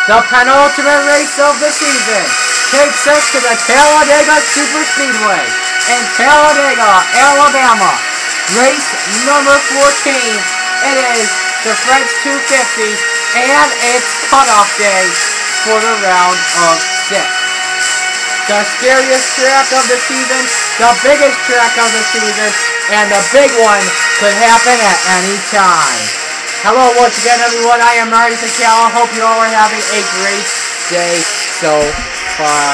The penultimate race of the season takes us to the Talladega Superspeedway in Talladega, Alabama. Race number 14. It is the French 250, and it's cutoff day for the round of 6. The scariest track of the season, the biggest track of the season, and the big one could happen at any time. Hello once again, everyone. I am Marty Sakala. Hope you all are having a great day so far.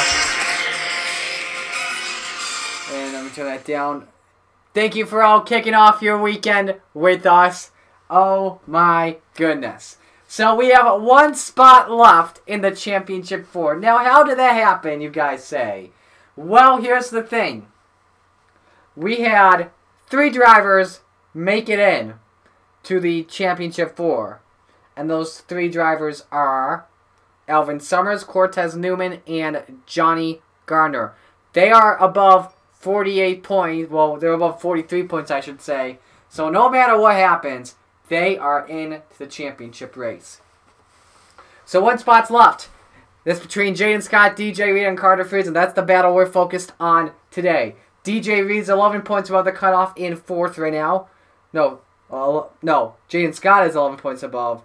And let me turn that down. Thank you for all kicking off your weekend with us. Oh my goodness. So we have one spot left in the Championship 4. Now, how did that happen, you guys say? Well, here's the thing. We had 3 drivers make it in to the Championship 4. And those 3 drivers are Alvin Summers, Cortez Newman, and Johnny Gardner. They are above 48 points. Well, they're above 43 points, I should say. So no matter what happens, they are in the championship race. So one spot's left. This between Jayden Scott, DJ Reed, and Carter Friesen. That's the battle we're focused on today. DJ Reed's 11 points above the cutoff in 4th right now. No, Jayden Scott is 11 points above.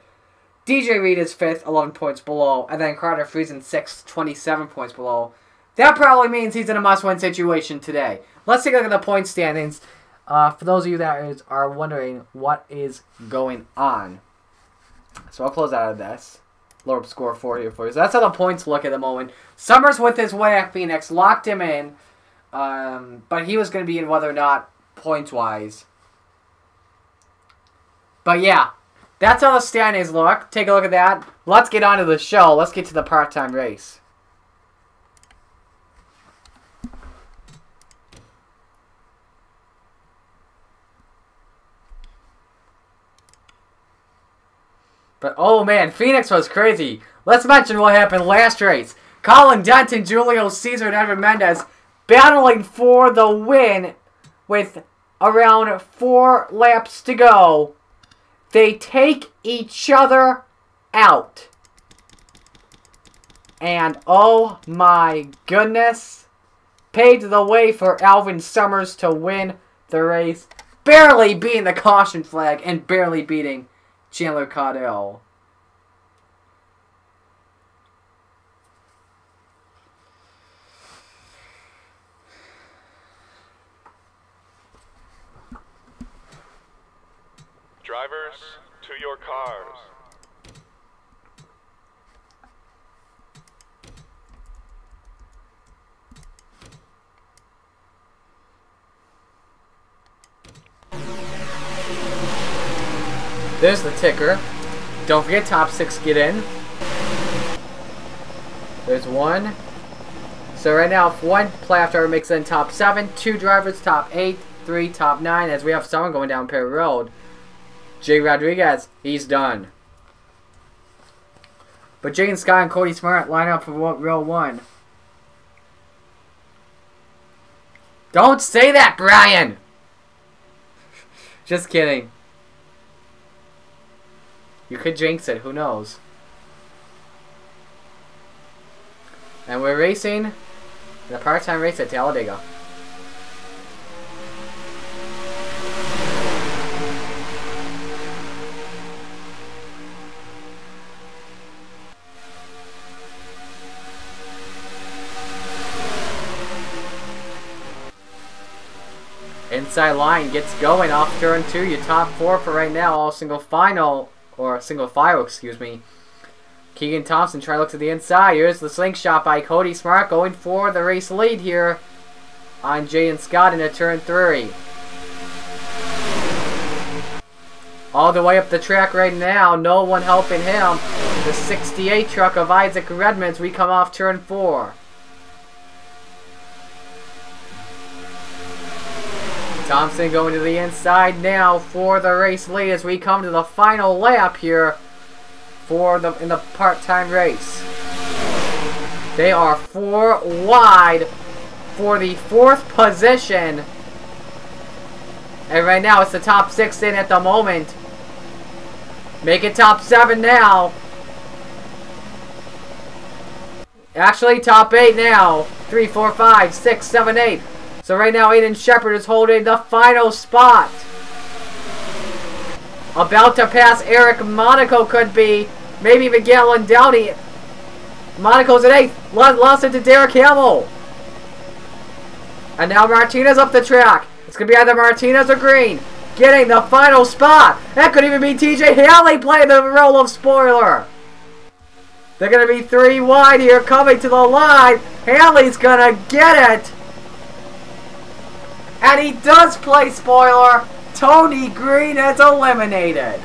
DJ Reed is 5th, 11 points below. And then Carter Friesen 6th, 27 points below. That probably means he's in a must-win situation today. Let's take a look at the point standings. For those of you that are wondering what is going on. So I'll close out of this. Lower score 4 here for you. So that's how the points look at the moment. Summers with his way at Phoenix locked him in. But he was going to be in whether or not points-wise. But yeah, that's how the standings look. Take a look at that. Let's get on to the show. Let's get to the part-time race. But, oh man, Phoenix was crazy. Let's mention what happened last race. Colin Denton, Julio Cesar, and Edwin Mendez battling for the win with around 4 laps to go. They take each other out. And, oh my goodness, paved the way for Alvin Summers to win the race. Barely beating the caution flag and barely beating Chandler Caudell. Drivers, to your cars. There's the ticker. Don't forget top 6 get in. There's 1. So right now, if 1 playoff driver makes it in top 7, 2 drivers top 8, 3 top 9. As we have someone going down Perry Road. Jay Rodriguez, he's done. But Jayden Scott and Cody Smart line up for row 1. Don't say that, Brian! Just kidding. You could jinx it, who knows? And we're racing the part-time race at Talladega. Inside line gets going off turn 2. Your top 4 for right now, all single final. Or single file, excuse me. Keegan Thompson trying to look to the inside. Here's the slingshot by Cody Smart going for the race lead here on Jayden Scott into turn 3. All the way up the track right now. No one helping him. The 68 truck of Isaac Redmonds. We come off turn 4. Thompson going to the inside now for the race lead as we come to the final lap here in the part-time race. They are 4 wide for the 4th position. And right now it's the top 6 in at the moment. Make it top 7 now. Actually, top 8 now. 3, 4, 5, 6, 7, 8. So right now, Aiden Shepard is holding the final spot. About to pass Eric Monaco could be. Maybe even Galen Downey. Monaco's at 8th. Lost it to Derek Hamill. And now Martinez up the track. It's going to be either Martinez or Green. Getting the final spot. That could even be TJ Haley playing the role of spoiler. They're going to be 3 wide here coming to the line. Haley's going to get it. And he does play spoiler. Tony Green is eliminated.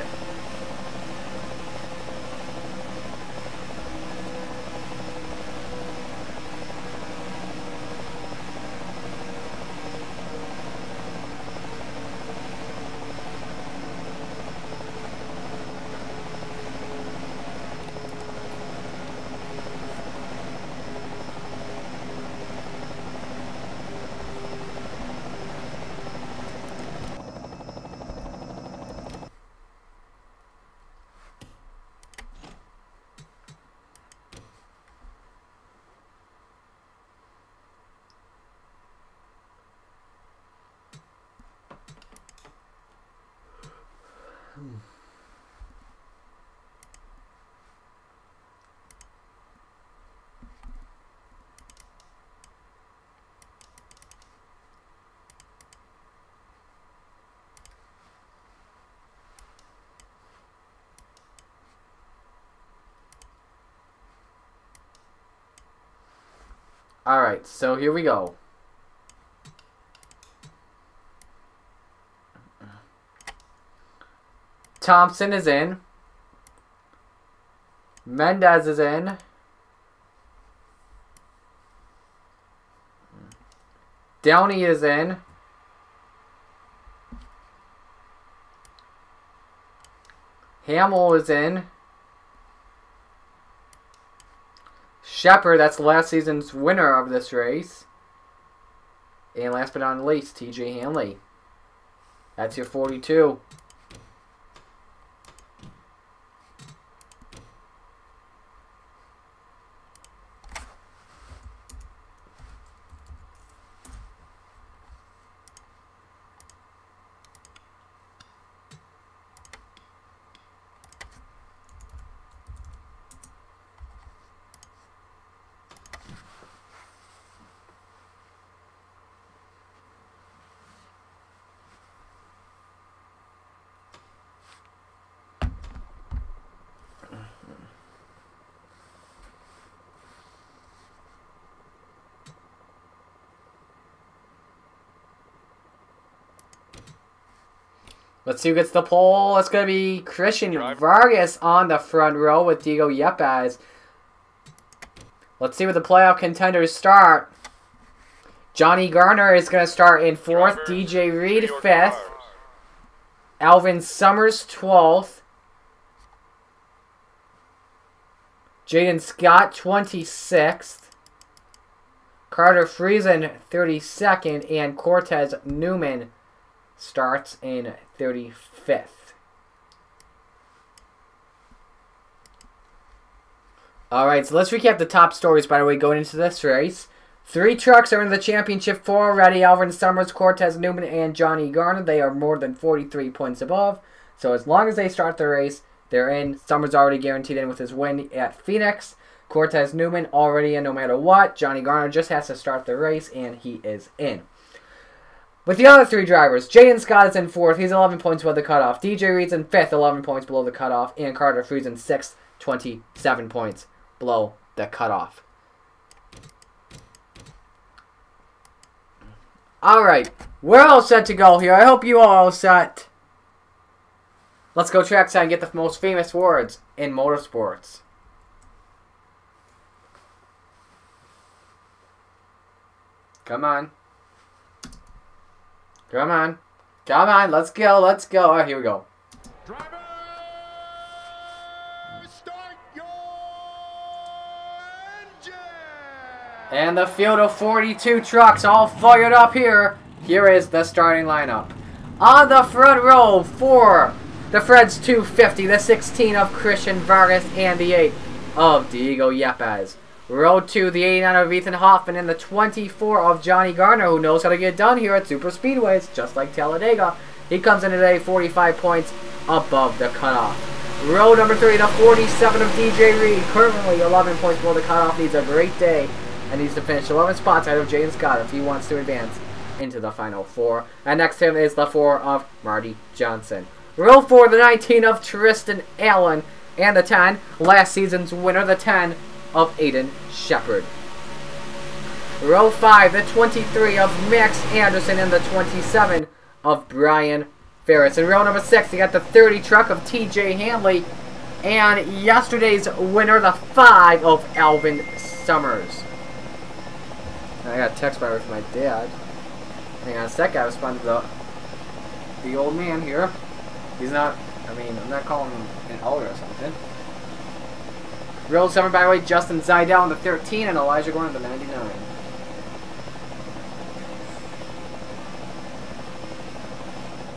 Alright, so here we go. Thompson is in. Mendez is in. Downey is in. Hamill is in. Shepard, that's last season's winner of this race. And last but not least, TJ Hanley. That's your 42. Let's see who gets the pole. It's going to be Christian Vargas on the front row with Diego Yepes. Let's see where the playoff contenders start. Johnny Garner is going to start in 4th. DJ Reed 5th. Alvin Summers 12th. Jayden Scott 26th. Carter Friesen 32nd. And Cortez Newman starts in 35th. Alright, so let's recap the top stories, by the way, going into this race. 3 trucks are in the championship 4 already. Alvin Summers, Cortez Newman, and Johnny Garner. They are more than 43 points above. So as long as they start the race, they're in. Summers already guaranteed in with his win at Phoenix. Cortez Newman already in no matter what. Johnny Garner just has to start the race, and he is in. With the other 3 drivers, Jayden Scott is in 4th. He's 11 points below the cutoff. DJ Reed's in 5th, 11 points below the cutoff. And Carter Friesen 6th, 27 points below the cutoff. Alright, we're all set to go here. I hope you are all set. Let's go trackside and get the most famous words in motorsports. Come on. Come on. Come on. Let's go. Let's go. All right, here we go. Driver, start your engine. And the field of 42 trucks all fired up here. Here is the starting lineup. On the front row for the Fred's 250, the 16 of Christian Vargas, and the 8 of Diego Yepes. Row 2, the 89 of Ethan Hoffman, and the 24 of Johnny Garner, who knows how to get done here at super speedways, just like Talladega. He comes in today 45 points above the cutoff. Row number 3, the 47 of DJ Reed, currently 11 points below the cutoff, needs a great day and needs to finish 11 spots ahead of Jayden Scott if he wants to advance into the final 4. And next to him is the 4 of Marty Johnson. Row 4, the 19 of Tristan Allen, and the 10, last season's winner, the 10 of Aiden Shepard. Row 5, the 23 of Max Anderson, and the 27 of Brian Ferris. In row number 6, you got the 30 truck of TJ Hanley, and yesterday's winner, the 5 of Alvin Summers. I got a text by from my dad. Hang on a sec, I responded to the old man here. He's not, I mean, I'm not calling him an elder or something. Row 7, by the way, Justin Zidell in the 13, and Elijah Gordon in the 99.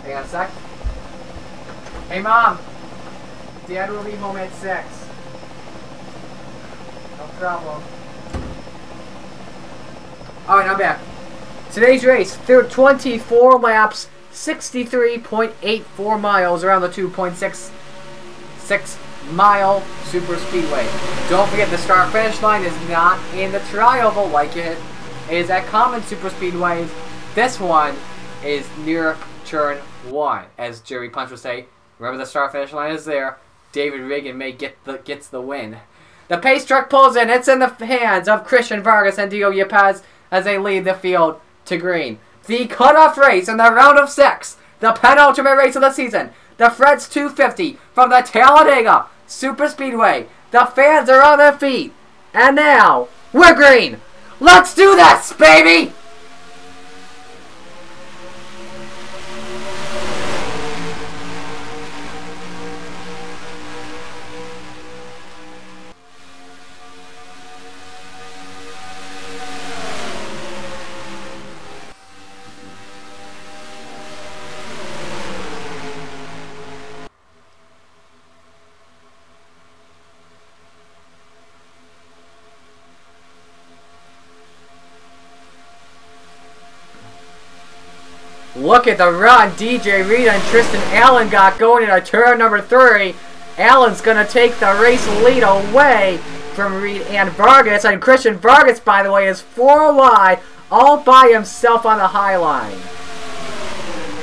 Hang on a sec. Hey, Mom! Dad will be home at 6. No problem. Alright, I'm back. Today's race, 24 laps, 63.84 miles around the 2.66 mile super speedway. Don't forget the start finish line is not in the tri-oval like it is at common super speedways. This one is near turn 1, as Jerry Punch would say. Remember, the start finish line is there. David Reagan gets the win. The pace truck pulls in. It's in the hands of Christian Vargas and Dio Yepez as they lead the field to green. The cutoff race in the round of 6, the penultimate race of the season, the Fred's 250 from the Talladega Superspeedway. The fans are on their feet, and now we're green. Let's do this, baby! Look at the run DJ Reed and Tristan Allen got going in turn number 3. Allen's going to take the race lead away from Reed and Vargas. And Christian Vargas, by the way, is 4 wide, all by himself on the high line.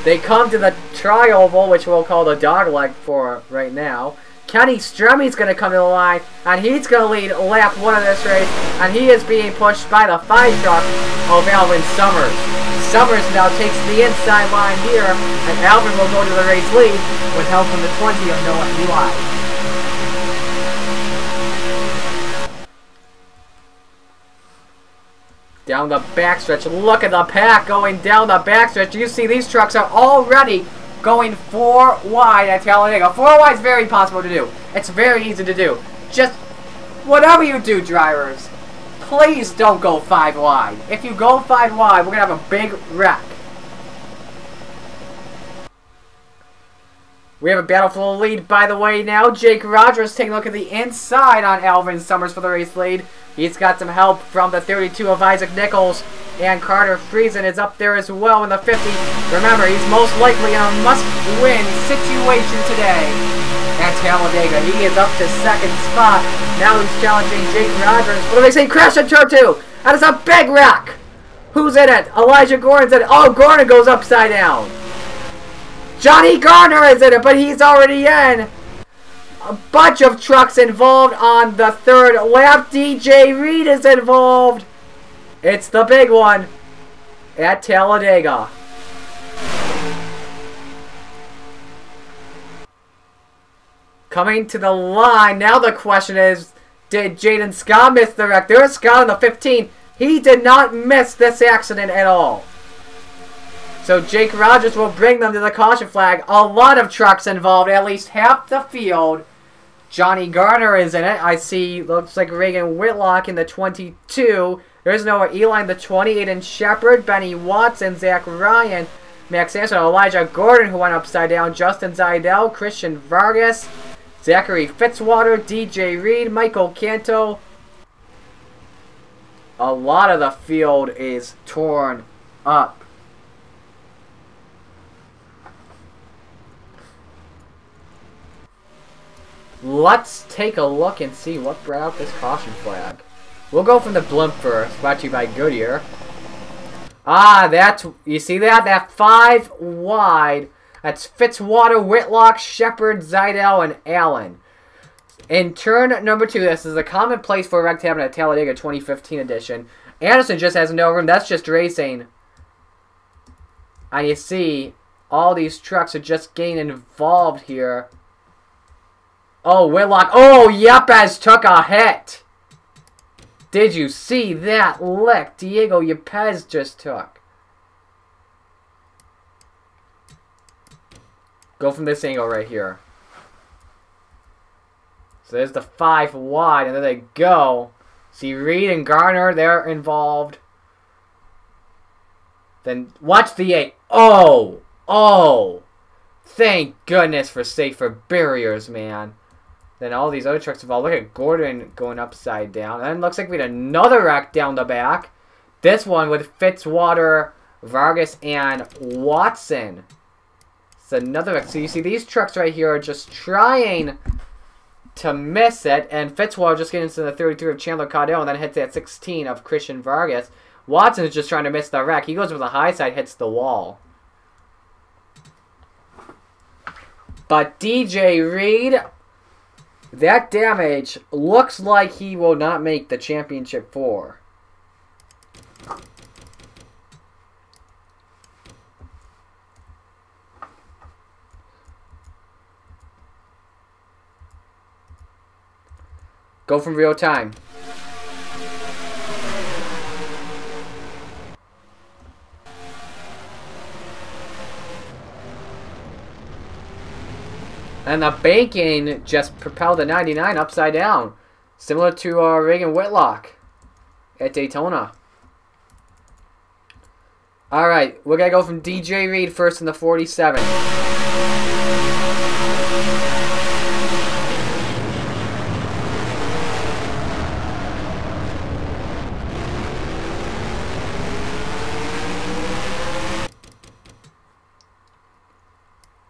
They come to the tri-oval, which we'll call the dog leg for right now. Kenny Stremmy's going to come to the line, and he's going to lead lap 1 of this race, and he is being pushed by the 5 truck of Alvin Summers. Summers now takes the inside line here, and Alvin will go to the race lead with help from the 20 of Noah Eli. Down the backstretch, look at the pack going down the backstretch. You see these trucks are already going 4 wide at Talladega. 4 wide is very possible to do. It's very easy to do. Just whatever you do, drivers, please don't go 5 wide. If you go 5 wide, we're going to have a big wreck. We have a battle for the lead, by the way, now. Jake Rogers taking a look at the inside on Alvin Summers for the race lead. He's got some help from the 32 of Isaac Nichols, and Carter Friesen is up there as well in the 50. Remember, he's most likely in a must-win situation today at Talladega. He is up to 2nd spot. Now he's challenging Jake Rogers. What do they say? Crash in turn 2. That is a big wreck. Who's in it? Elijah Gordon's in it. Oh, Gordon goes upside down. Johnny Garner is in it, but he's already in. A bunch of trucks involved on the 3rd lap. DJ Reed is involved. It's the big one at Talladega. Coming to the line. Now the question is, did Jayden Scott miss the wreck? There's Scott on the 15. He did not miss this accident at all. So Jake Rogers will bring them to the caution flag. A lot of trucks involved, at least half the field. Johnny Garner is in it. I see, looks like Reagan Whitlock in the 22. There's Noah Eli in the 20. Aiden Shepard, Benny Watson, Zach Ryan, Max Anderson, Elijah Gordon, who went upside down, Justin Zidell, Christian Vargas, Zachary Fitzwater, DJ Reed, Michael Canto, a lot of the field is torn up. Let's take a look and see what brought out this caution flag. We'll go from the blimp first, brought to you by Goodyear. Ah, that's, you see that? That 5 wide. That's Fitzwater, Whitlock, Shepard, Zidell, and Allen. In turn number 2, this is a common place for a wreck to happen at Talladega 2015 edition. Anderson just has no room. That's just racing. And you see, all these trucks are just getting involved here. Oh, Whitlock. Oh, Yepes took a hit. Did you see that lick Diego Yepes just took? Go from this angle right here. So there's the 5 wide, and there they go. See Reed and Garner, they're involved. Then watch the 8. Oh! Oh! Thank goodness for safer barriers, man. Then all these other trucks involved. Look at Gordon going upside down. And then it looks like we had another wreck down the back. This one with Fitzwater, Vargas, and Watson. It's another wreck. So you see these trucks right here are just trying to miss it. And Fitzwater just gets into the 33 of Chandler Caudell and then hits that 16 of Christian Vargas. Watson is just trying to miss the wreck. He goes with the high side, hits the wall. But DJ Reed, that damage looks like he will not make the championship 4. Go from real time. And the banking just propelled the 99 upside down. Similar to Reagan Whitlock at Daytona. Alright, we're going to go from DJ Reed first in the 47.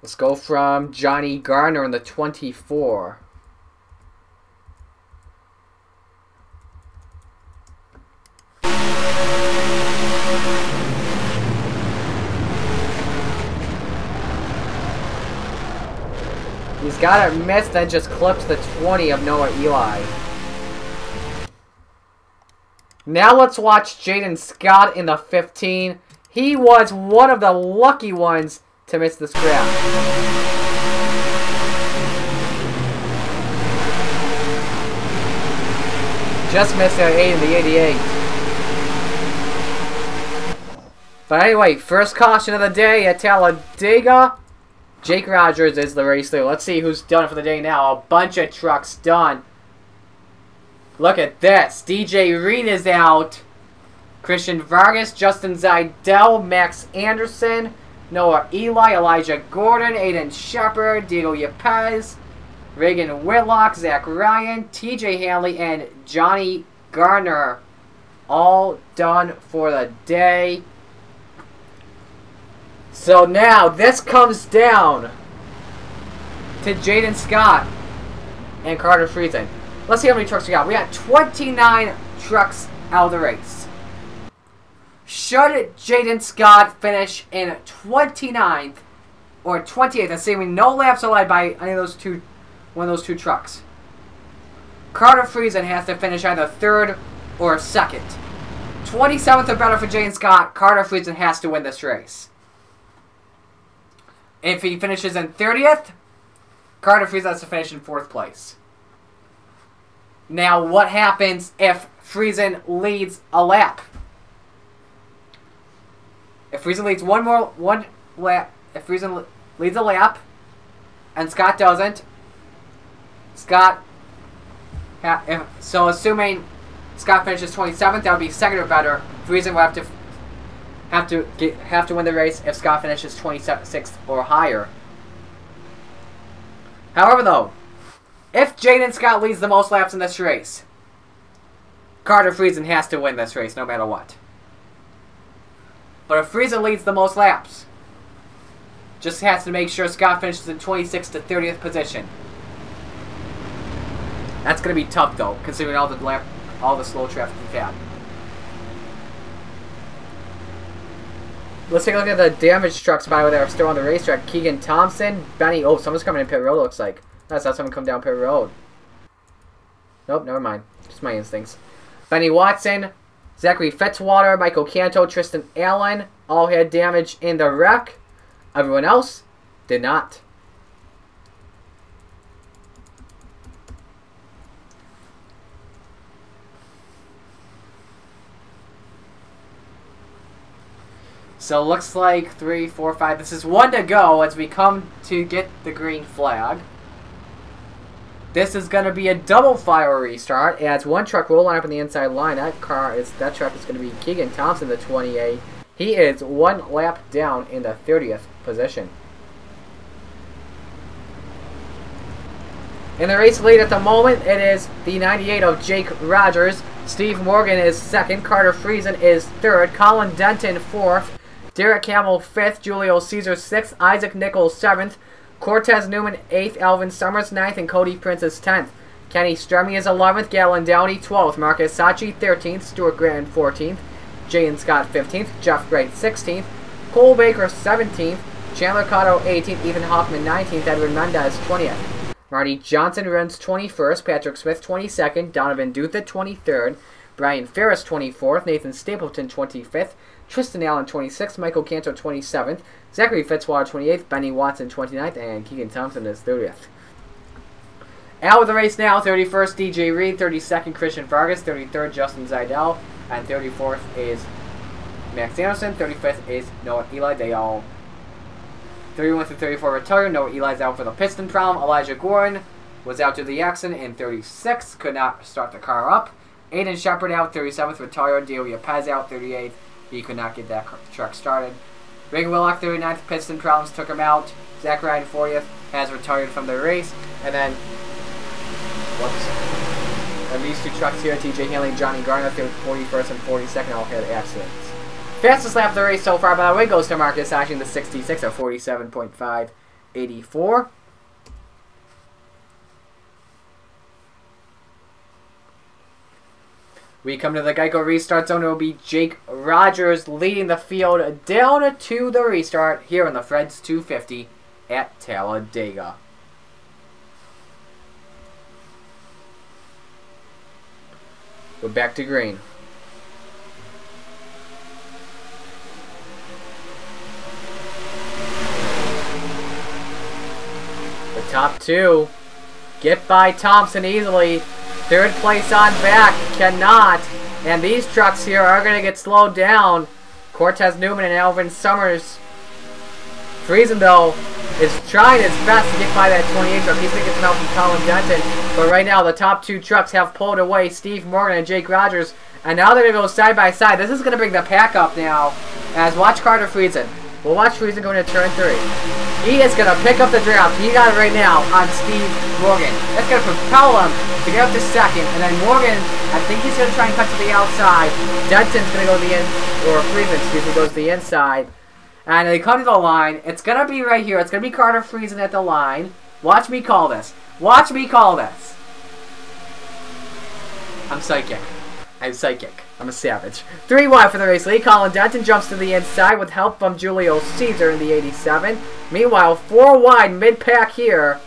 Let's go from Johnny Garner in the 24. He's got it missed, then just clips the 20 of Noah Eli. Now let's watch Jayden Scott in the 15. He was one of the lucky ones to miss the scrap. Just missed the 8 in the 88. But anyway, first caution of the day at Talladega. Jake Rogers is the race leader. Let's see who's done it for the day now. A bunch of trucks done. Look at this. DJ Reed is out. Christian Vargas, Justin Zidell, Max Anderson, Noah Eli, Elijah Gordon, Aiden Shepard, Diego Yepes, Reagan Whitlock, Zach Ryan, TJ Hanley, and Johnny Garner. All done for the day. So now this comes down to Jayden Scott and Carter Friesen. Let's see how many trucks we got. We got 29 trucks out of the race. Should Jayden Scott finish in 29th or 28th, assuming no laps allowed by any of those one of those two trucks, Carter Friesen has to finish either 3rd or 2nd. 27th or better for Jayden Scott. Carter Friesen has to win this race. If he finishes in 30th, Carter Friesen has to finish in 4th place. Now, what happens if Friesen leads a lap? If Friesen leads one lap, if Friesen leads a lap, and Scott doesn't, so assuming Scott finishes 27th, that would be 2nd or better. Friesen will have to win the race if Scott finishes 26th or higher. However, though, if Jayden Scott leads the most laps in this race, Carter Friesen has to win this race no matter what. But if Friesen leads the most laps, just has to make sure Scott finishes in 26th to 30th position. That's going to be tough though, considering all the slow traffic we've had. Let's take a look at the damaged trucks by that are still on the racetrack. Keegan Thompson, Benny. Oh, someone's coming in pit road. Looks like I saw someone come down pit road. Nope, never mind. Just my instincts. Benny Watson, Zachary Fitzwater, Michael Canto, Tristan Allen all had damage in the wreck. Everyone else did not. So looks like 3, 4, 5. This is 1 to go as we come to get the green flag. This is going to be a double fire restart as one truck will line up on the inside line. That truck is going to be Keegan Thompson, the 28. He is 1 lap down in the 30th position. In the race lead at the moment, it is the 98 of Jake Rogers. Steve Morgan is 2nd. Carter Friesen is 3rd. Colin Denton 4th. Derek Hamill 5th. Julio Caesar 6th. Isaac Nichols 7th. Cortez Newman 8th. Alvin Summers 9th. And Cody Prince is 10th. Kenny Stremme is 11th. Galen Downey 12th. Marcus Sachi 13th. Stuart Grant 14th. Jayden Scott 15th. Jeff Gray 16th. Cole Baker 17th. Chandler Cotto 18th. Ethan Hoffman 19th. Edwin Mendez 20th. Marty Johnson runs 21st. Patrick Smith 22nd. Donovan Dutha 23rd. Brian Ferris 24th. Nathan Stapleton 25th. Tristan Allen 26th. Michael Canto 27th. Zachary Fitzwater 28th. Benny Watson 29th. And Keegan Thompson is 30th. Out of the race now, 31st DJ Reed, 32nd Christian Vargas, 33rd Justin Zidell, and 34th is Max Anderson, 35th is Noah Eli. They all 31 through 34 retired. Noah Eli's out for the piston problem. Elijah Gordon was out due to the accident in 36th, could not start the car up. Aiden Shepard out, 37th, retired. Delia Pez out, 38th. He could not get that truck started. Reagan Willock, 39th, piston problems took him out. Zach Ryan, 40th, has retired from the race. And then, and these 2 trucks here, TJ Hanley and Johnny Garner, 41st and 42nd, all had accidents. Fastest lap of the race so far, by the way, goes to Marcus Ashing, the 66 at 47.584. We come to the Geico restart zone. It will be Jake Rogers leading the field down to the restart here on the Fred's 250 at Talladega. We're back to green. The top 2 get by Thompson easily. 3rd place on back, cannot. And these trucks here are going to get slowed down. Cortez Newman and Alvin Summers. Friesen, though, is trying his best to get by that 28 truck. He's going to get some help from Colin Denton. But right now, the top 2 trucks have pulled away, Steve Morgan and Jake Rogers. And now they're going to go side by side. This is going to bring the pack up now. As watch Carter Friesen. We'll watch Friesen go into turn 3. He is going to pick up the draft. He got it right now on Steve Morgan. That's going to propel him to get up to 2nd. And then Morgan, I think he's going to try and cut to the outside. Denton's going to go to the Friesen, excuse me, goes to the inside. And they come to the line. It's going to be right here. It's going to be Carter Friesen at the line. Watch me call this. Watch me call this. I'm psychic. I'm psychic. I'm a savage. 3 wide for the race lead. Colin Denton jumps to the inside with help from Julio Caesar in the 87. Meanwhile, 4 wide mid-pack here.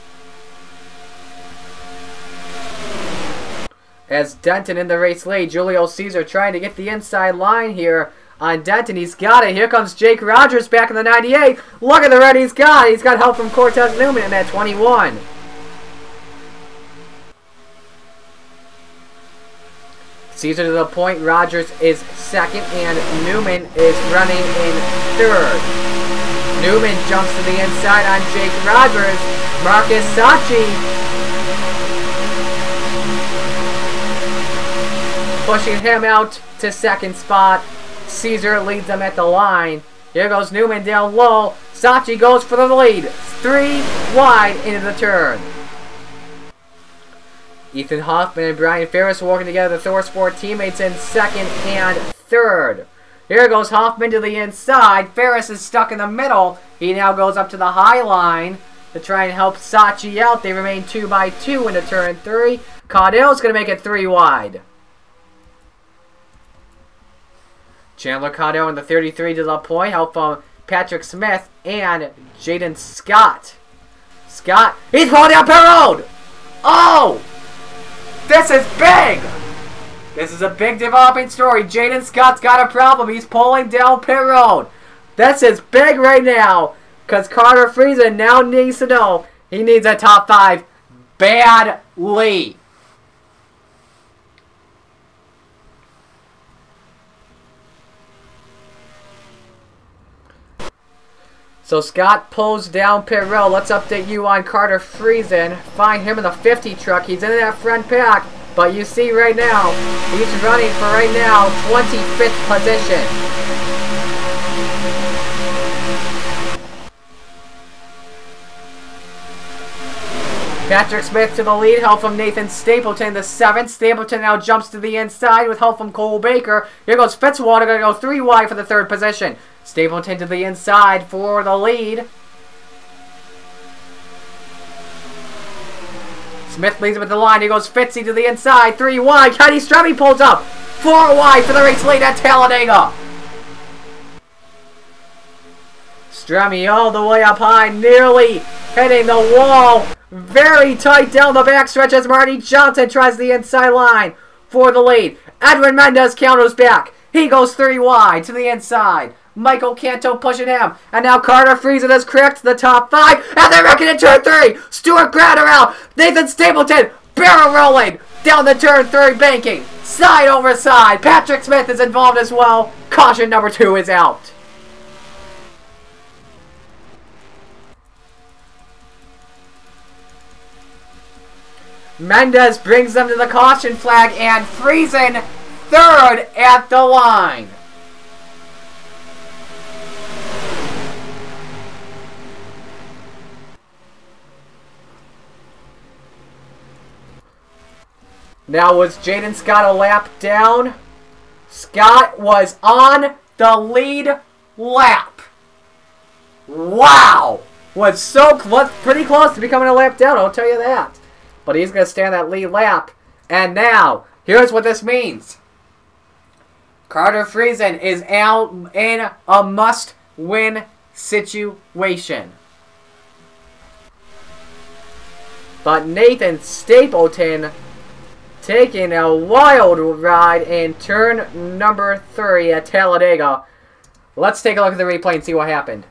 As Denton in the race lead. Julio Caesar trying to get the inside line here on Denton. He's got it. Here comes Jake Rogers back in the 98. Look at the red he's got. He's got help from Cortez Newman in that 21. Caesar to the point, Rogers is 2nd, and Newman is running in 3rd. Newman jumps to the inside on Jake Rogers. Marcus Sachi pushing him out to 2nd spot. Caesar leads them at the line. Here goes Newman down low. Sachi goes for the lead. 3 wide into the turn. Ethan Hoffman and Brian Ferris working together, the Thor Sport teammates in second and third. Here goes Hoffman to the inside. Ferris is stuck in the middle. He now goes up to the high line to try and help Sachi out. They remain 2 by 2 into turn 3. Caudill's going to make it 3 wide. Chandler Caudill in the 33 to the point. Help from Patrick Smith and Jayden Scott. Scott, he's pulling down pit road! Oh! This is big! This is a big developing story. Jayden Scott's got a problem. He's pulling down pit road. This is big right now. Because Carter Friesen now needs to know he needs a top 5 badly. So Scott pulls down pit road. Let's update you on Carter Friesen. Find him in the 50 truck. He's in that front pack. But you see right now, he's running for right now 25th position. Patrick Smith to the lead, help from Nathan Stapleton, the 7th. Stapleton now jumps to the inside with help from Cole Baker. Here goes Fitzwater, going to go 3 wide for the 3rd position. Stapleton to the inside for the lead. Smith leads him at the line. Here goes Fitzy to the inside. 3 wide. Kenny Strummy pulls up. 4 wide for the race lead at Talladega. Strummy all the way up high. Nearly hitting the wall. Very tight down the backstretch as Marty Johnson tries the inside line for the lead. Edwin Mendez counters back. He goes 3 wide to the inside. Michael Canto pushing him. And now Carter Friesen has cracked the top 5. And they're wrecking in turn 3. Stuart Gratter out. Nathan Stapleton barrel rolling down the turn 3 banking. Side over side. Patrick Smith is involved as well. Caution number 2 is out. Mendez brings them to the caution flag. And Friesen 3rd at the line. Now, was Jayden Scott a lap down? Scott was on the lead lap. Wow! Was so close, pretty close to becoming a lap down, I'll tell you that. But he's going to stay on that lead lap. And now, here's what this means. Carter Friesen is out in a must-win situation. But Nathan Stapleton taking a wild ride in turn number 3 at Talladega. Let's take a look at the replay and see what happened.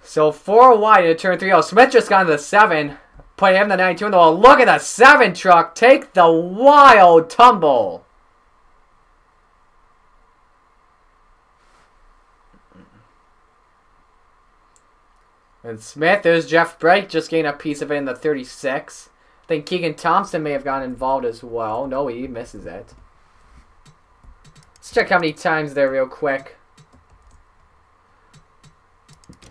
So 4 wide into turn 3. Oh, Smith just got into the 7. Put him in the 92 in the wall. Look at the 7 truck take the wild tumble. And Smith, there's Jeff Brake just getting a piece of it in the 36. I think Keegan Thompson may have gotten involved as well. No, he misses it. Let's check how many times there real quick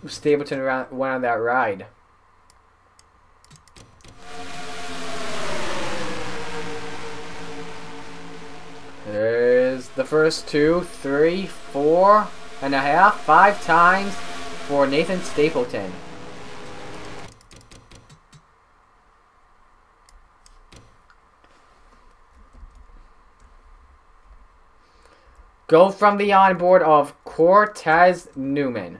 Stapleton went on that ride. There's the first 2, 3, 4.5, 5 times for Nathan Stapleton. Go from the onboard of Cortez Newman.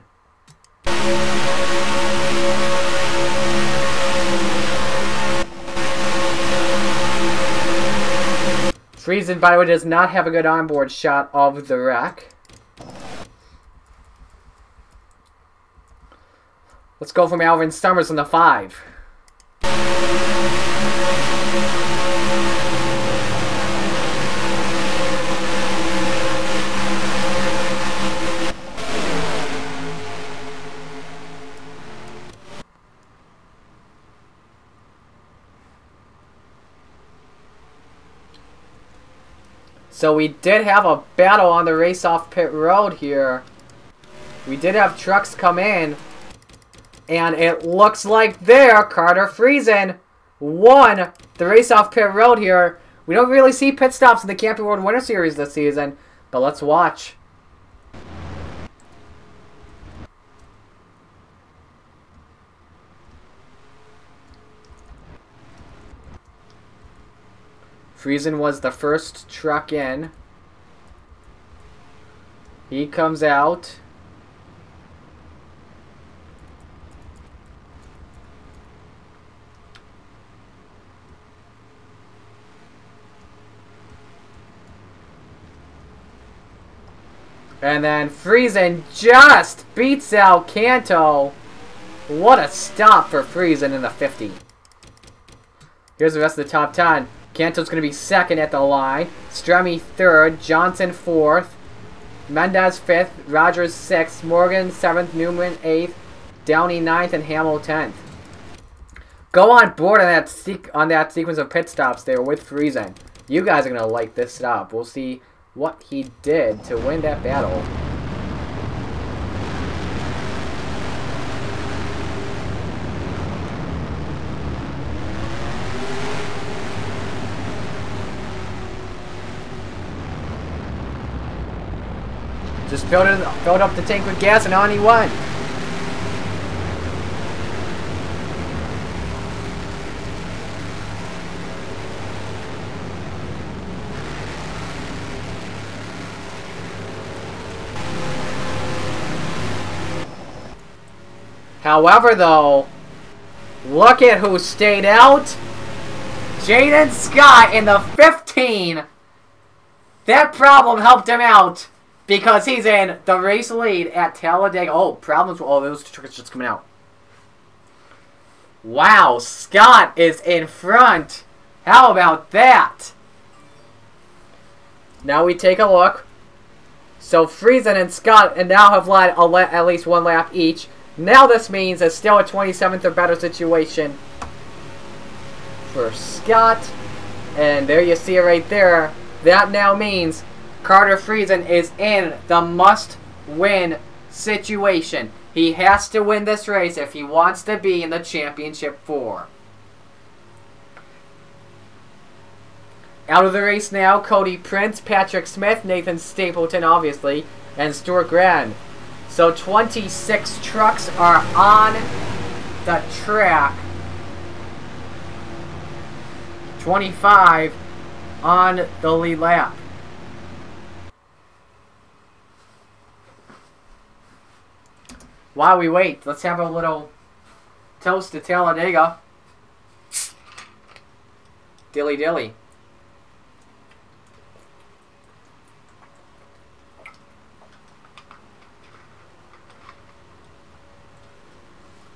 Friesen, by the way, does not have a good onboard shot of the wreck. Let's go from Alvin Summers on the 5. So we did have a battle on the race off pit road here. We did have trucks come in. And it looks like there, Carter Friesen won the race off pit road here. We don't really see pit stops in the Camping World Winter Series this season, but let's watch. Friesen was the first truck in. He comes out. And then Friesen just beats out Canto. What a stop for Friesen in the 50. Here's the rest of the top 10. Canto's going to be second at the line. Stremme third. Johnson fourth. Mendez fifth. Rogers sixth. Morgan seventh. Newman eighth. Downey ninth. And Hamill 10th. Go on board on that sequence of pit stops there with Friesen. You guys are going to like this stop. We'll see what he did to win that battle. Just filled up the tank with gas and on he went. However, though, look at who stayed out. Jayden Scott in the 15. That problem helped him out because he's in the race lead at Talladega. Oh, problems. Oh, those two trucks just coming out. Wow, Scott is in front. How about that? Now we take a look. So Friesen and Scott now have led at least one lap each. Now this means it's still a 27th or better situation for Scott. And there you see it right there. That now means Carter Friesen is in the must-win situation. He has to win this race if he wants to be in the championship 4. Out of the race now, Cody Prince, Patrick Smith, Nathan Stapleton, obviously, and Stuart Grand. So 26 trucks are on the track. 25 on the lead lap. While we wait, let's have a little toast to Talladega. Dilly dilly.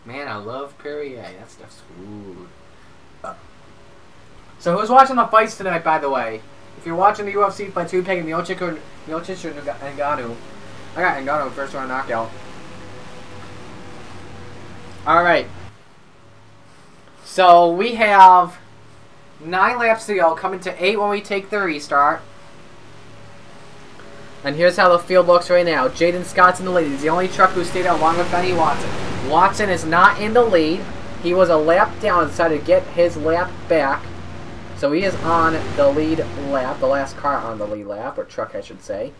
Man, I love Perrier. That stuff's good. So who's watching the fights tonight, by the way? If you're watching the UFC fight, who picking Miocic or Ngannou? I got Ngannou first round knockout. Alright. So we have 9 laps to go, coming to 8 when we take the restart. And here's how the field looks right now. Jayden Scott's in the lead. He's the only truck who stayed out along with Benny Watson. Watson is not in the lead. He was a lap down and decided to get his lap back. So he is on the lead lap, the last car on the lead lap, or truck I should say.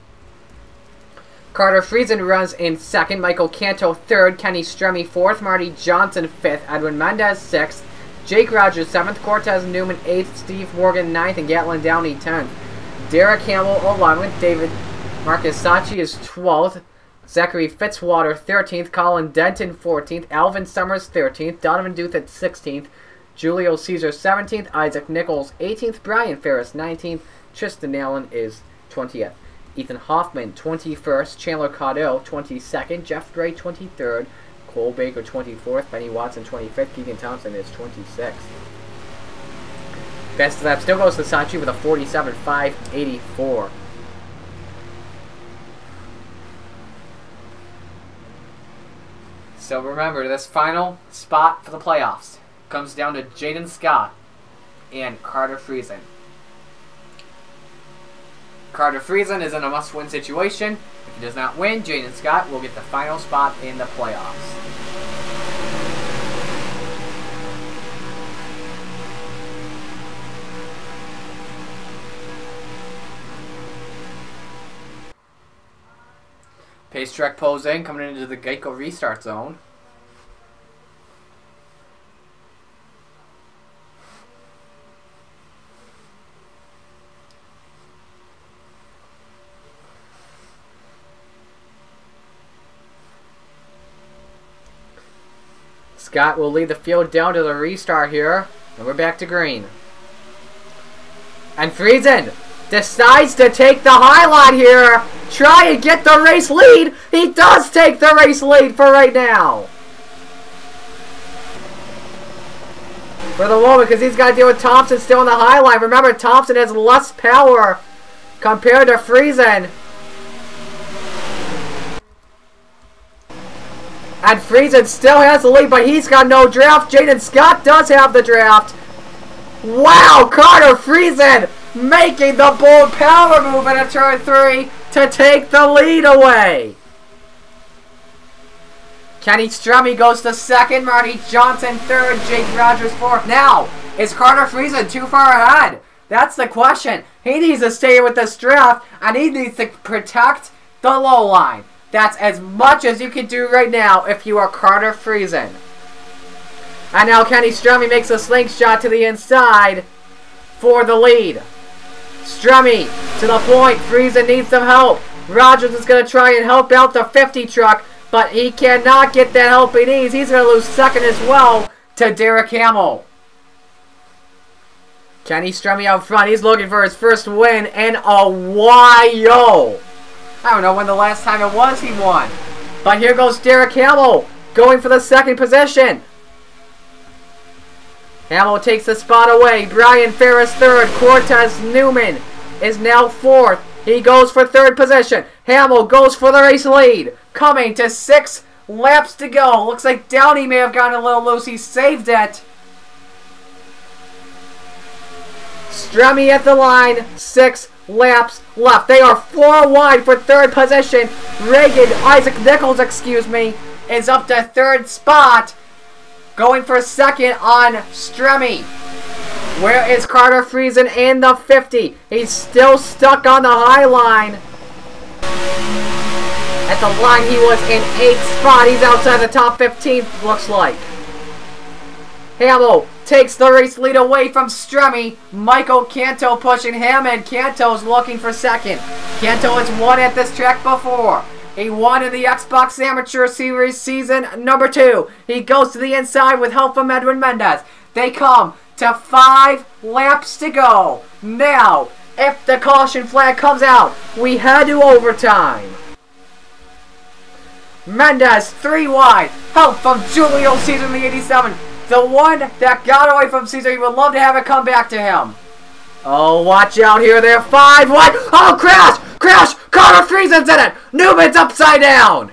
Carter Friesen runs in second, Michael Canto third, Kenny Stremme fourth, Marty Johnson fifth, Edwin Mendez sixth, Jake Rogers seventh, Cortez Newman eighth, Steve Morgan ninth, and Gatlin Downey 10th. Derek Hamill 11th, David Marcus Sachi is 12th, Zachary Fitzwater 13th, Colin Denton 14th, Alvin Summers 13th, Donovan Duth at 16th, Julio Caesar 17th, Isaac Nichols 18th, Brian Ferris 19th, Tristan Allen is 20th, Ethan Hoffman 21st, Chandler Caudell 22nd, Jeff Gray 23rd, Cole Baker 24th, Benny Watson 25th, Keegan Thompson is 26th. Best lap still goes to Sachi with a 47.584. So remember, this final spot for the playoffs comes down to Jayden Scott and Carter Friesen. Carter Friesen is in a must-win situation. If he does not win, Jayden Scott will get the final spot in the playoffs. Pace truck pulls in, coming into the Geico restart zone. Scott will lead the field down to the restart here, and we're back to green. And Friesen decides to take the highlight here, try and get the race lead. He does take the race lead for right now. For the moment, because he's got to deal with Thompson still in the highlight. Remember, Thompson has less power compared to Friesen. And Friesen still has the lead, but he's got no draft. Jayden Scott does have the draft. Wow, Carter Friesen making the bold power move in a turn 3 to take the lead away. Kenny Strummy goes to second, Marty Johnson third, Jake Rogers fourth. Now, is Carter Friesen too far ahead? That's the question. He needs to stay with this draft, and he needs to protect the low line. That's as much as you can do right now if you are Carter Friesen. And now Kenny Strummy makes a slingshot to the inside for the lead. Strummy to the point. Friesen needs some help. Rogers is going to try and help out the 50 truck, but he cannot get that help he needs. He's going to lose second as well to Derek Hamill. Kenny Strummy out front. He's looking for his first win in a while. I don't know when the last time it was he won. But here goes Derek Hamill going for the second position. Hamill takes the spot away. Brian Ferris third. Cortez Newman is now fourth. He goes for third position. Hamill goes for the race lead. Coming to 6 laps to go. Looks like Downey may have gotten a little loose. He saved it. Strummy at the line. 6 laps left. They are 4 wide for third position. Isaac Nichols, is up to third spot. Going for second on Strummy. Where is Carter Friesen in the 50? He's still stuck on the high line. At the line he was in 8th spot. He's outside the top 15, looks like. Hamill takes the race lead away from Strummy. Michael Canto pushing him, and Canto's looking for second. Canto has won at this track before. He won in the Xbox Amateur Series Season number 2. He goes to the inside with help from Edwin Mendez. They come to 5 laps to go. Now, if the caution flag comes out, we head to overtime. Mendez, 3 wide. Help from Julio Caesar in the 87. The one that got away from Caesar. He would love to have it come back to him. Oh, watch out here. They're 5 wide. Oh, crash! Crash! Carter Friesen's in it! Newman's upside down!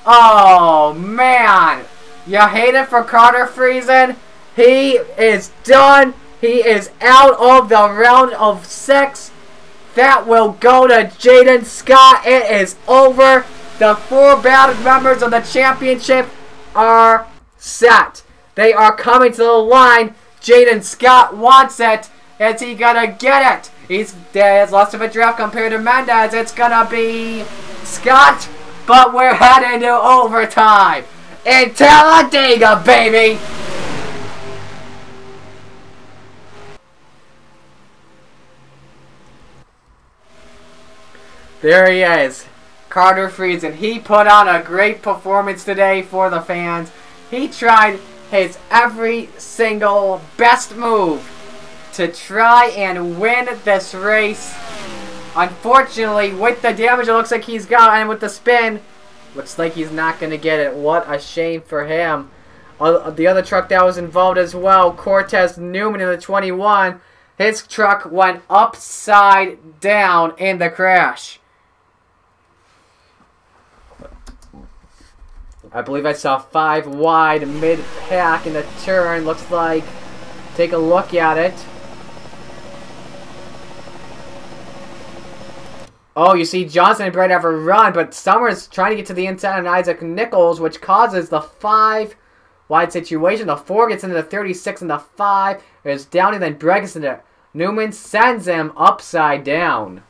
Oh, man. You hate it for Carter Friesen. He is done. He is out of the round of 6. That will go to Jayden Scott. It is over. The 4 batted members of the championship are set. They are coming to the line. Jayden Scott wants it. Is he gonna get it? There's less of a draft compared to Mendez. It's gonna be Scott, but we're heading to overtime in Talladega, baby. There he is, Carter Friesen. He put on a great performance today for the fans. He tried his every single best move to try and win this race. Unfortunately, with the damage it looks like he's got, and with the spin, looks like he's not going to get it. What a shame for him. The other truck that was involved as well, Cortez Newman in the 21, his truck went upside down in the crash. I believe I saw 5 wide mid-pack in the turn, looks like. Take a look at it. Oh, you see Johnson and Bright have a run, but Summers trying to get to the inside on Isaac Nichols, which causes the 5 wide situation. The 4 gets into the 36 and the 5 is down, and then Bright gets into Newman, sends him upside down.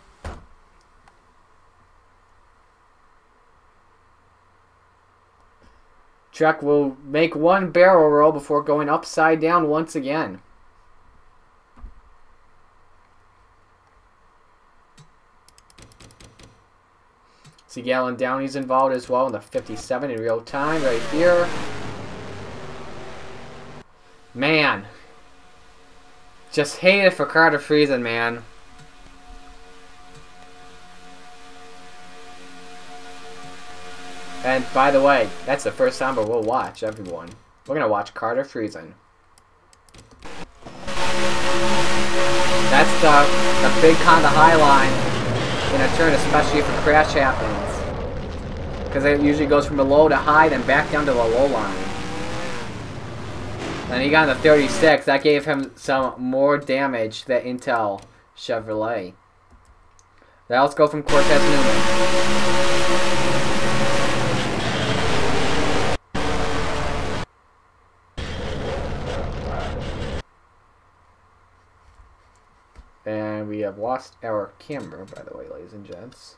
Truck will make one barrel roll before going upside down once again. See Gallon Downey's involved as well in the 57 in real time right here. Man. Just hate it for Carter Friesen, man. And by the way, that's the first time we'll watch, everyone. We're going to watch Carter Friesen. That's the big kind of high line in a turn, especially if a crash happens. Because it usually goes from the low to high, then back down to the low line. And he got in the 36. That gave him some more damage than Intel Chevrolet. Now let's go from Cortez Newman. And we have lost our camera, by the way, ladies and gents.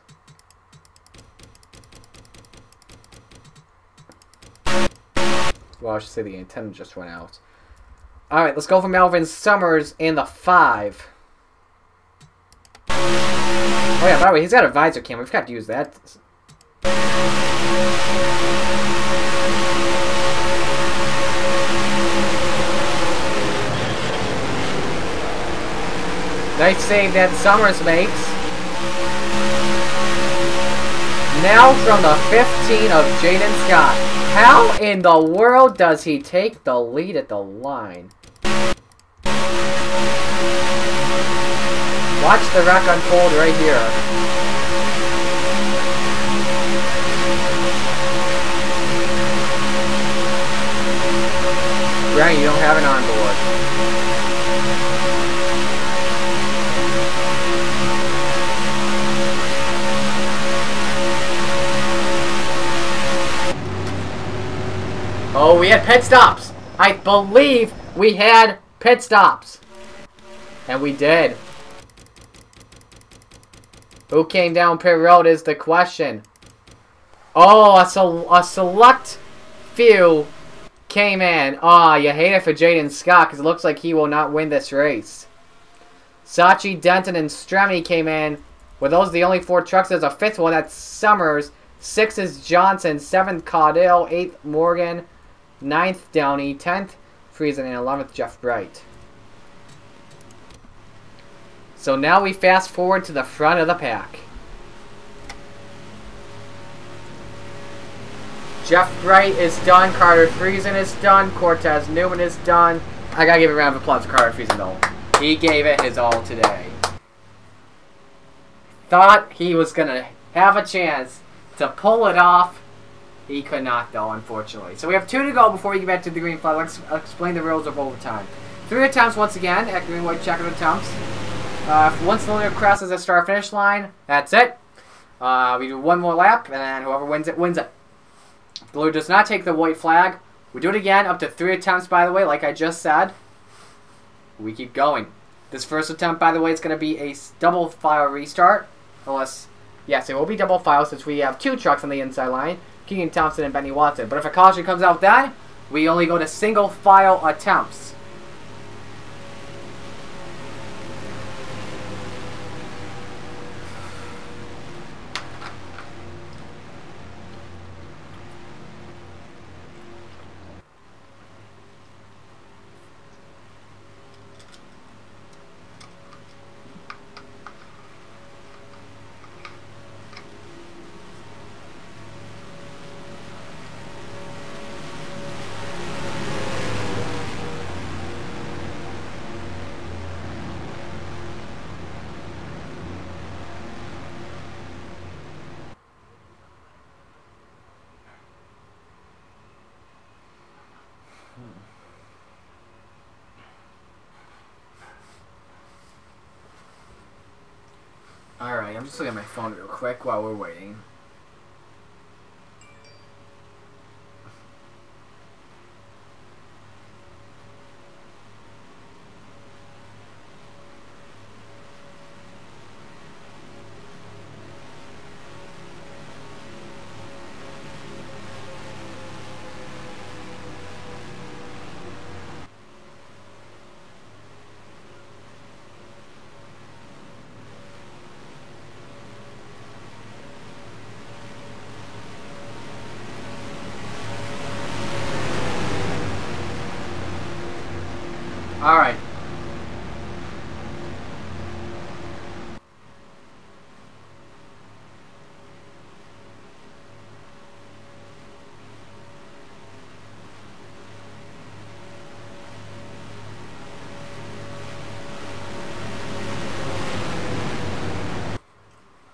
Well, I should say the antenna just went out. Alright, let's go for Melvin Summers in the 5. Oh yeah, by the way, he's got a visor camera. We forgot to use that. Nice save that Summers makes. Now from the 15 of Jayden Scott. How in the world does he take the lead at the line? Watch the wreck unfold right here. Right, you don't have an onboard. Oh, we had pit stops. I believe we had pit stops. And we did. Who came down pit road is the question. Oh, a select few came in. Oh, you hate it for Jayden Scott because it looks like he will not win this race. Sachi, Denton, and Stremme came in. Were those the only 4 trucks? There's a 5th one. That's Summers. 6th is Johnson. 7th, Caudill. 8th, Morgan. 9th, Downey. 10th, Friesen. And 11th, Jeff Bright. So now we fast forward to the front of the pack. Jeff Bright is done. Carter Friesen is done. Cortez Newman is done. I gotta give a round of applause for Carter Friesen though. He gave it his all today. Thought he was gonna have a chance to pull it off. He could not though, unfortunately. So we have 2 to go before we get back to the green flag. Let's explain the rules of overtime. 3 attempts once again at green, white, checkered attempts. Once the leader crosses the start-finish line, that's it. We do 1 more lap, and whoever wins it, wins it. Blue does not take the white flag. We do it again, up to 3 attempts, by the way, like I just said. We keep going. This first attempt, by the way, is going to be a double file restart. Unless, yes, it will be double file since we have 2 trucks on the inside line. Keegan Thompson and Benny Watson. But if a caution comes out then, we only go to single file attempts. Alright, I'm just looking at my phone real quick while we're waiting. All right.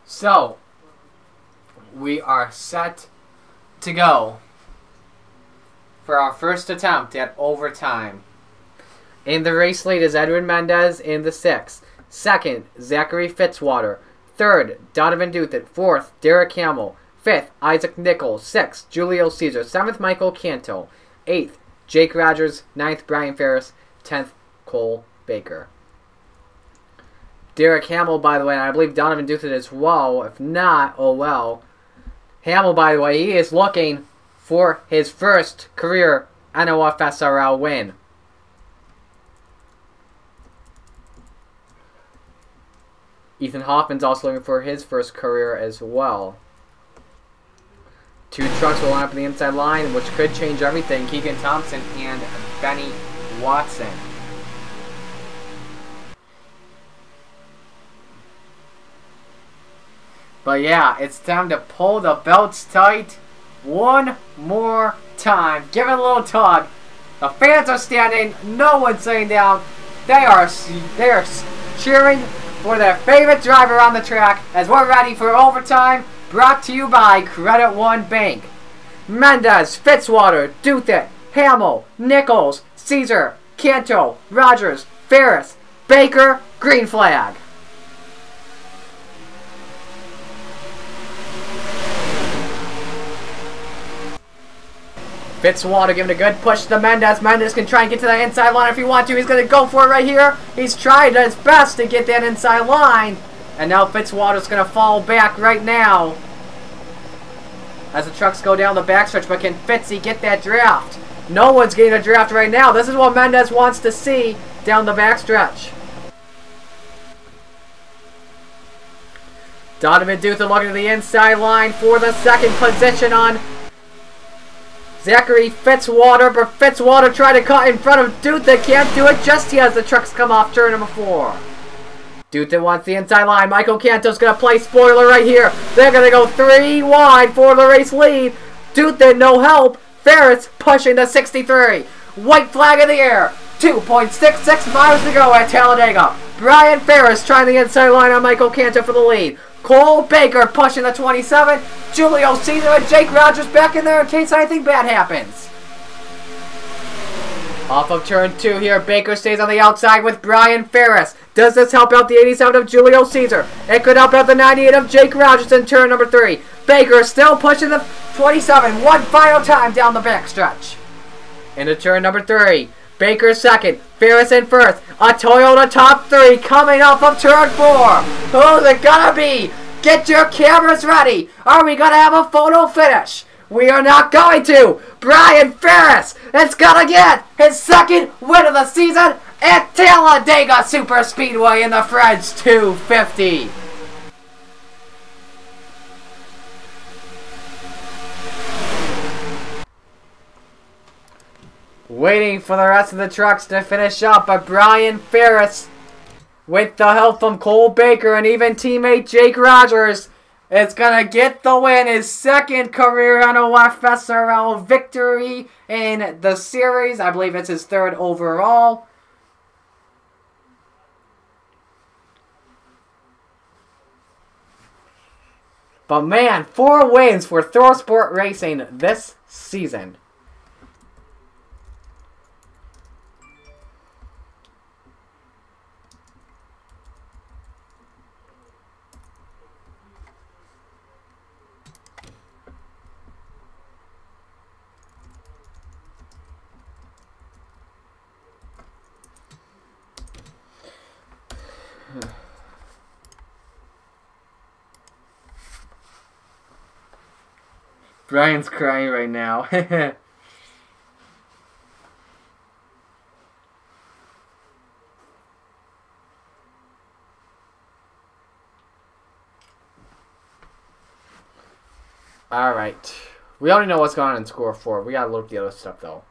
So, we are set to go for our first attempt at overtime. In the race lead is Edwin Mendez in the 6th. Second, Zachary Fitzwater. Third, Donovan Duthit. Fourth, Derek Hamill. Fifth, Isaac Nichols. Sixth, Julio Caesar. Seventh, Michael Canto. Eighth, Jake Rogers. Ninth, Brian Ferris. 10th, Cole Baker. Derek Hamill, by the way, and I believe Donovan Duthit as well. If not, oh well. Hamill, by the way, he is looking for his first career NOFSRL win. Ethan Hoffman's also looking for his first career as well. Two trucks will line up on the inside line, which could change everything. Keegan Thompson and Benny Watson. But yeah, it's time to pull the belts tight one more time. Give it a little tug. The fans are standing. No one's sitting down. They are cheering for their favorite driver on the track as we're ready for overtime, brought to you by Credit One Bank. Mendez, Fitzwater, Duthit, Hamill, Nichols, Caesar, Canto, Rogers, Ferris, Baker, green flag. Fitzwater giving a good push to Mendez. Mendez can try and get to that inside line if he wants to. He's going to go for it right here. He's trying his best to get that inside line. And now Fitzwater's going to fall back right now as the trucks go down the backstretch. But can Fitzy get that draft? No one's getting a draft right now. This is what Mendez wants to see down the backstretch. Donovan Duthit looking to the inside line for the second position on Zachary Fitzwater, but Fitzwater tried to cut in front of Duthit. Can't do it just yet as the trucks come off turn number 4. Duthit wants the inside line. Michael Canto's going to play spoiler right here. They're going to go 3 wide for the race lead. Duthit, no help. Ferris pushing to 63. White flag in the air. 2.66 miles to go at Talladega. Brian Ferris trying the inside line on Michael Canto for the lead. Cole Baker pushing the 27. Julio Caesar and Jake Rogers back in there in case anything bad happens. Off of turn 2 here, Baker stays on the outside with Brian Ferris. Does this help out the 87 of Julio Caesar? It could help out the 98 of Jake Rogers in turn number 3. Baker still pushing the 27 one final time down the backstretch. Into turn number 3. Baker second, Ferris in first. A Toyota top 3 coming off of turn 4. Who's it gonna be? Get your cameras ready. Are we gonna have a photo finish? We are not going to. Brian Ferris is gonna get his second win of the season at Talladega Superspeedway in the French 250. Waiting for the rest of the trucks to finish up, but Brian Ferris, with the help from Cole Baker and even teammate Jake Rogers, is going to get the win. His second career NOFSRL victory in the series. I believe it's his 3rd overall. But man, 4 wins for ThorSport Racing this season. Brian's crying right now. Alright. We already know what's going on in score 4. We gotta look at the other stuff, though.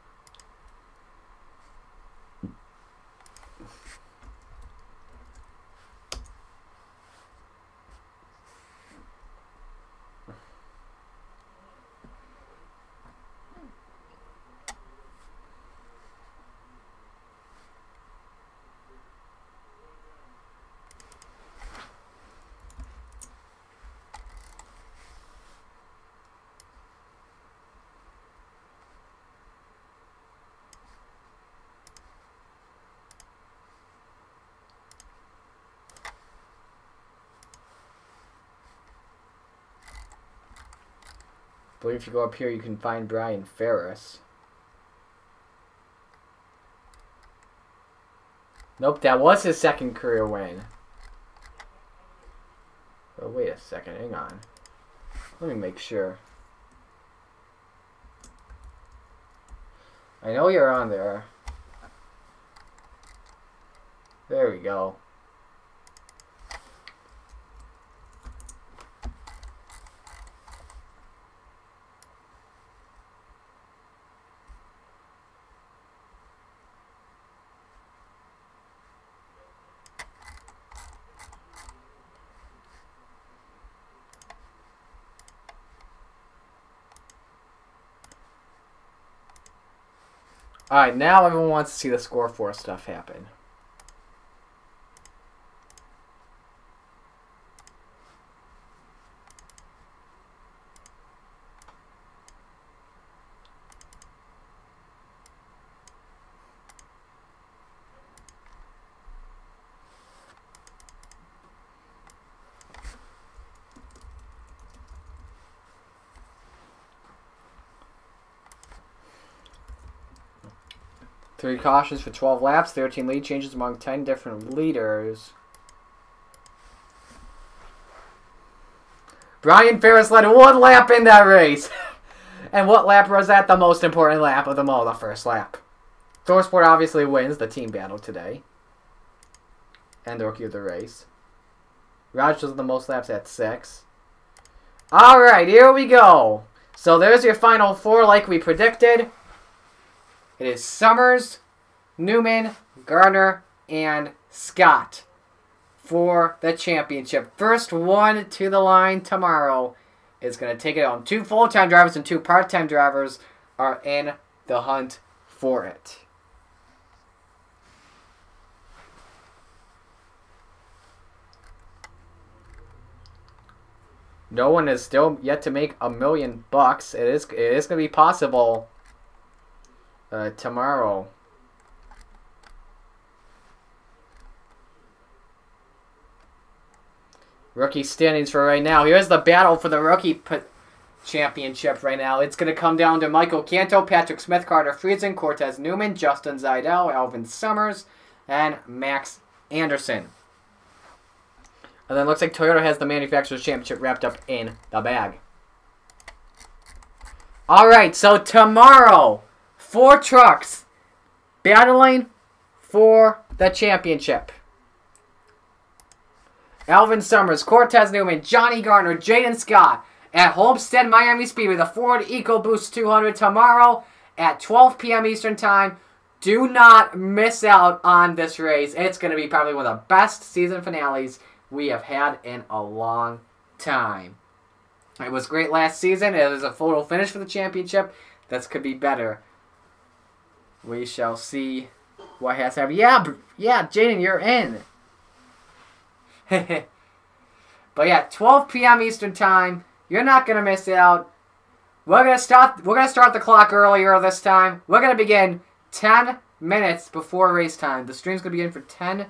I believe if you go up here, you can find Brian Ferris. Nope, that was his second career win. Oh, wait a second, hang on. Let me make sure. I know you're on there. There we go. Alright, now everyone wants to see the score 4 stuff happen. Three cautions for 12 laps, 13 lead changes among 10 different leaders. Brian Ferris led 1 lap in that race. And what lap was that? The most important lap of them all, the first lap. ThorSport obviously wins the team battle today. And the rookie of the race. Raj does the most laps at 6. Alright, here we go. So there's your final 4 like we predicted. It is Summers, Newman, Gardner, and Scott for the championship. First one to the line tomorrow is going to take it on. 2 full-time drivers and 2 part-time drivers are in the hunt for it. No one is still yet to make $1 million. It is going to be possible. Tomorrow. Rookie standings for right now. Here's the battle for the rookie championship right now. It's going to come down to Michael Canto, Patrick Smith, Carter Friesen, Cortez Newman, Justin Zeidel, Alvin Summers, and Max Anderson. And then it looks like Toyota has the Manufacturers Championship wrapped up in the bag. Alright, so tomorrow, 4 trucks battling for the championship. Alvin Summers, Cortez Newman, Johnny Garner, Jayden Scott at Homestead Miami Speedway, the Ford EcoBoost 200 tomorrow at 12 p.m. Eastern Time. Do not miss out on this race. It's going to be probably one of the best season finales we have had in a long time. It was great last season. It was a photo finish for the championship. This could be better. We shall see what has happened. Yeah, Jayden, you're in. But yeah, 12 p.m. Eastern Time. You're not gonna miss out. We're gonna start the clock earlier this time. We're gonna begin 10 minutes before race time. The stream's gonna begin for 10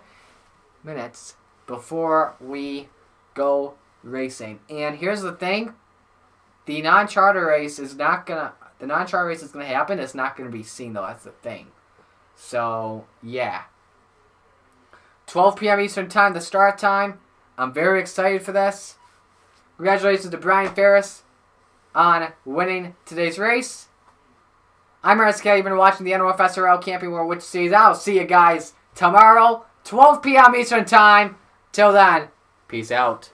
minutes before we go racing. And here's the thing: the non-charter race is not gonna. The non-charter race is gonna happen. It's not gonna be seen though. That's the thing. So yeah. 12 p.m. Eastern Time, the start time. I'm very excited for this. Congratulations to Brian Ferris on winning today's race. I'm Scott. You've been watching the NOFSRL Camping World Witch Series. I'll see you guys tomorrow, 12 p.m. Eastern Time. Till then, peace out.